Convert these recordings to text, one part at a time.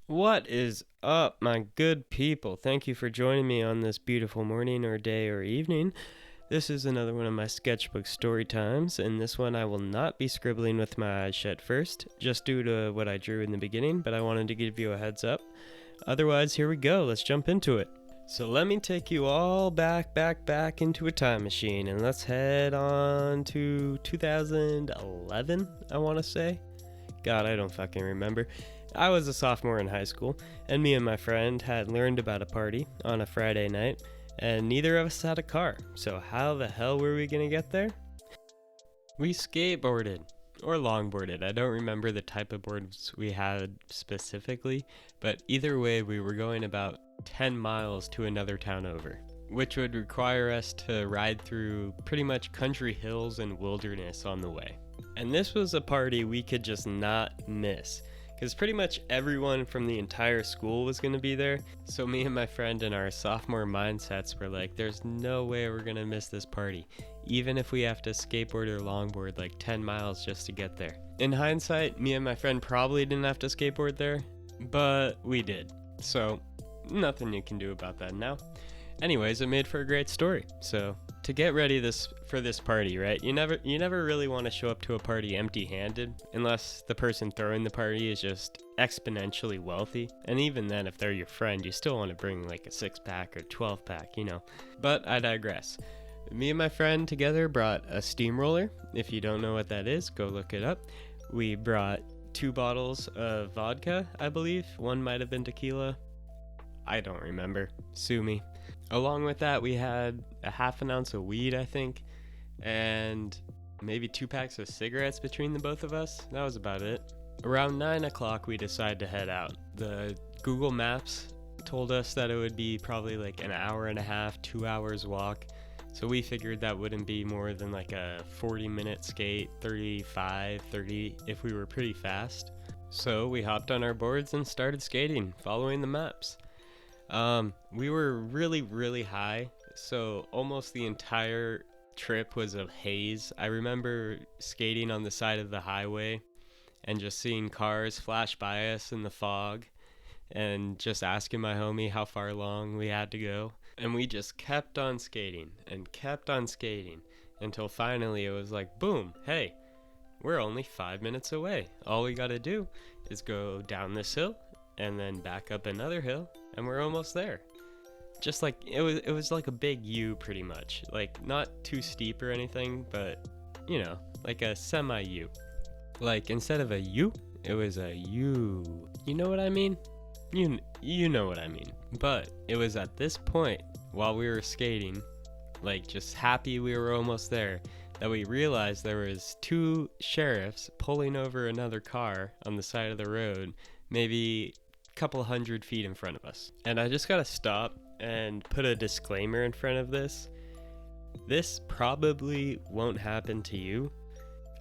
What is up, my good people? Thank you for joining me on this beautiful morning or day or evening. This is another one of my sketchbook story times, and this one I will not be scribbling with my eyes shut first, just due to what I drew in the beginning, but I wanted to give you a heads up. Otherwise, here we go. Let's jump into it. So let me take you all back into a time machine, and let's head on to 2011, I want to say. God, I don't fucking remember. I was a sophomore in high school, and me and my friend had learned about a party on a Friday night, and neither of us had a car, so how the hell were we gonna get there? We skateboarded, or longboarded. I don't remember the type of boards we had specifically, but either way we were going about 10 miles to another town over, which would require us to ride through pretty much country hills and wilderness on the way. And this was a party we could just not miss, because pretty much everyone from the entire school was going to be there. So me and my friend in our sophomore mindsets were like, there's no way we're going to miss this party, even if we have to skateboard or longboard like 10 miles just to get there. In hindsight, me and my friend probably didn't have to skateboard there, but we did. So nothing you can do about that now. Anyways, it made for a great story. So to get ready for this party, right? You never really want to show up to a party empty-handed unless the person throwing the party is just exponentially wealthy. And even then, if they're your friend, you still want to bring like a 6-pack or 12-pack, you know. But I digress. Me and my friend together brought a steamroller. If you don't know what that is, go look it up. We brought 2 bottles of vodka, I believe. One might have been tequila. I don't remember. Sue me. Along with that, we had a half an ounce of weed, I think, and maybe 2 packs of cigarettes between the both of us. That was about it. Around 9 o'clock, we decided to head out. The Google Maps told us that it would be probably like an hour and a half, 2 hours walk. So we figured that wouldn't be more than like a 40-minute skate, 35, 30 if we were pretty fast. So we hopped on our boards and started skating, following the maps. We were really high, so almost the entire trip was a haze. I remember skating on the side of the highway and just seeing cars flash by us in the fog and just asking my homie how far along we had to go. And we just kept on skating until finally it was like, boom, hey, we're only 5 minutes away. All we gotta do is go down this hill and then back up another hill, and we're almost there. Just like it was like a big U pretty much, like not too steep or anything, but you know, like a semi U. Like instead of a U, it was a U. You know what I mean? You know what I mean. But it was at this point while we were skating, like just happy we were almost there, that we realized there was 2 sheriffs pulling over another car on the side of the road, maybe couple 100 feet in front of us. And I just gotta stop and put a disclaimer in front of this. This probably won't happen to you.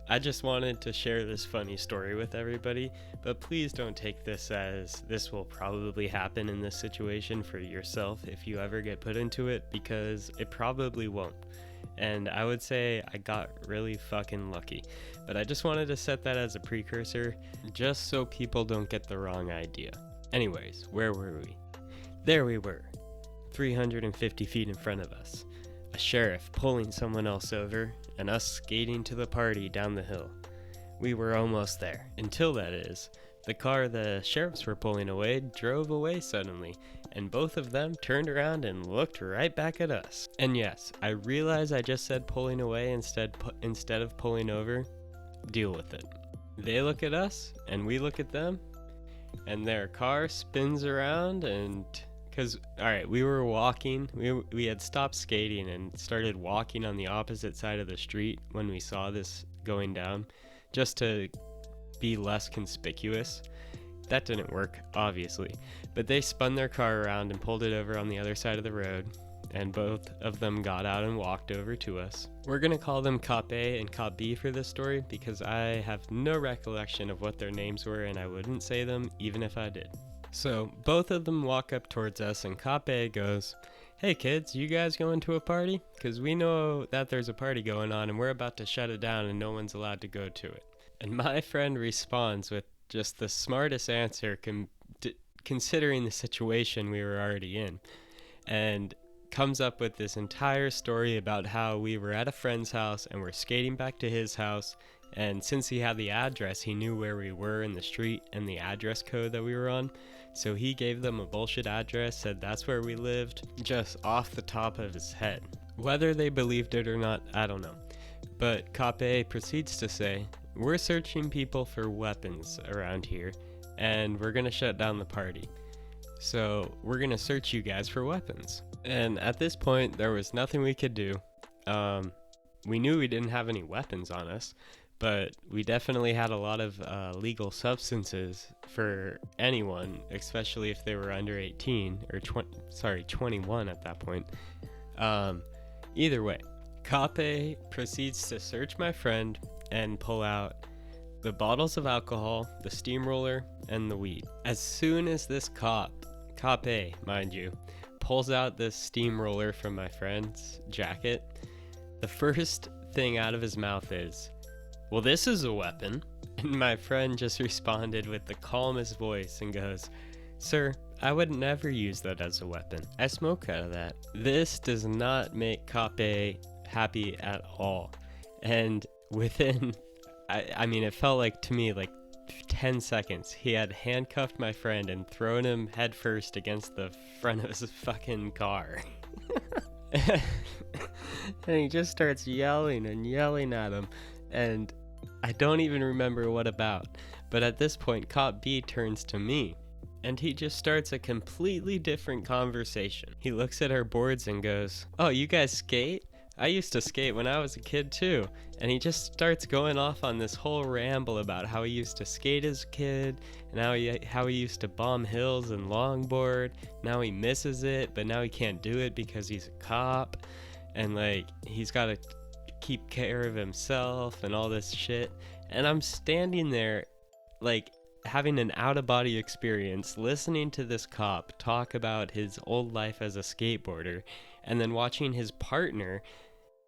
I just wanted to share this funny story with everybody, but please don't take this as this will probably happen in this situation for yourself if you ever get put into it, because it probably won't. And I would say I got really fucking lucky. But I just wanted to set that as a precursor, just so people don't get the wrong idea. Anyways, where were we? There we were, 350 feet in front of us. A sheriff pulling someone else over, and us skating to the party down the hill. We were almost there, until that is, the car the sheriffs were pulling away drove away suddenly, and both of them turned around and looked right back at us. And yes, I realize I just said pulling away instead of pulling over. Deal with it. They look at us, and we look at them, and their car spins around, and because alright, we were walking, we had stopped skating and started walking on the opposite side of the street when we saw this going down, just to be less conspicuous. That didn't work, obviously, but they spun their car around and pulled it over on the other side of the road, and both of them got out and walked over to us. We're gonna call them Cop A and Cop B for this story because I have no recollection of what their names were, and I wouldn't say them even if I did. So both of them walk up towards us, and Cop A goes, "Hey kids, you guys going to a party? Because we know that there's a party going on and we're about to shut it down and no one's allowed to go to it." And my friend responds with just the smartest answer considering the situation we were already in, and comes up with this entire story about how we were at a friend's house and we're skating back to his house, and since he had the address, he knew where we were in the street and the address code that we were on, so he gave them a bullshit address, said that's where we lived, just off the top of his head. Whether they believed it or not, I don't know. But Cop A proceeds to say, we're searching people for weapons around here, and we're gonna shut down the party. So we're gonna search you guys for weapons. And at this point, there was nothing we could do. We knew we didn't have any weapons on us, but we definitely had a lot of legal substances for anyone, especially if they were under 18, or 21 at that point. Either way, Cop A proceeds to search my friend and pull out the bottles of alcohol, the steamroller, and the weed. As soon as this Cop A, mind you, pulls out this steamroller from my friend's jacket, the first thing out of his mouth is, well, this is a weapon. And my friend just responded with the calmest voice and goes, sir, I would never use that as a weapon. I smoke out of that. This does not make Cop A happy at all. And within, I mean, it felt like to me like 10 seconds, he had handcuffed my friend and thrown him headfirst against the front of his fucking car. And he just starts yelling and yelling at him, and I don't even remember what about. But at this point, Cop B turns to me, and he just starts a completely different conversation. He looks at our boards and goes, oh, you guys skate? I used to skate when I was a kid too. And he just starts going off on this whole ramble about how he used to skate as a kid, and how he used to bomb hills and longboard. Now he misses it, but now he can't do it because he's a cop, and like he's got to keep care of himself and all this shit. And I'm standing there like having an out-of-body experience, listening to this cop talk about his old life as a skateboarder, and then watching his partner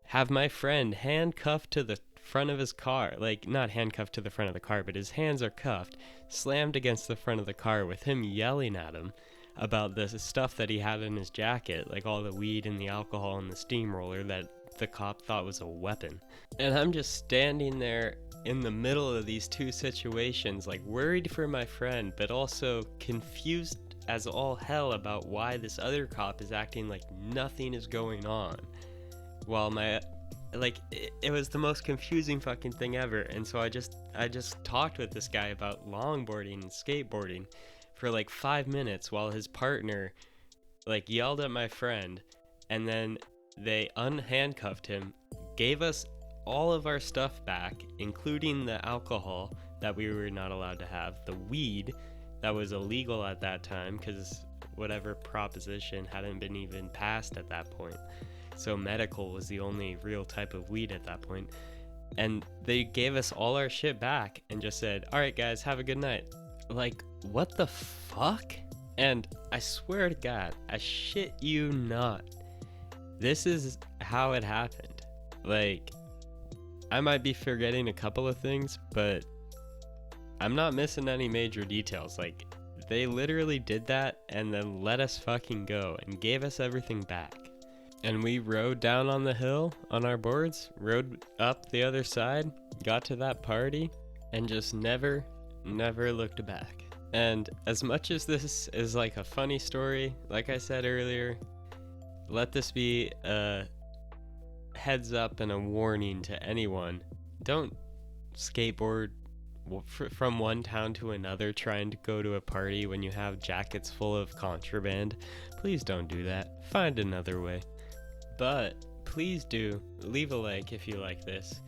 have my friend handcuffed to the front of his car. Like, not handcuffed to the front of the car, but his hands are cuffed, slammed against the front of the car, with him yelling at him about the stuff that he had in his jacket, like all the weed and the alcohol and the steamroller that the cop thought was a weapon. And I'm just standing there in the middle of these two situations, like worried for my friend, but also confused as all hell about why this other cop is acting like nothing is going on, while it was the most confusing fucking thing ever. And so I just talked with this guy about longboarding and skateboarding for like 5 minutes while his partner like yelled at my friend, and then they unhandcuffed him, gave us all of our stuff back, including the alcohol that we were not allowed to have, the weed that was illegal at that time because whatever proposition hadn't been even passed at that point. So medical was the only real type of weed at that point. And they gave us all our shit back and just said, all right, guys, have a good night. Like, what the fuck? And I swear to God, I shit you not, this is how it happened. Like, I might be forgetting a couple of things, but I'm not missing any major details. Like, they literally did that and then let us fucking go and gave us everything back. And we rode down on the hill on our boards, rode up the other side, got to that party, and just never looked back. And as much as this is like a funny story, like I said earlier, let this be a heads up and a warning to anyone. Don't skateboard from one town to another trying to go to a party when you have jackets full of contraband. Please don't do that. Find another way. But please do leave a like if you like this.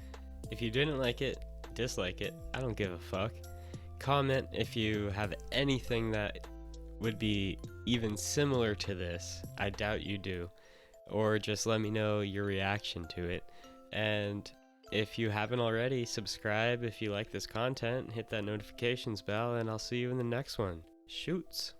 If you didn't like it, dislike it. I don't give a fuck. Comment if you have anything that would be even similar to this. I doubt you do. Or just let me know your reaction to it. And if you haven't already, subscribe if you like this content, hit that notifications bell, and I'll see you in the next one. Shoots.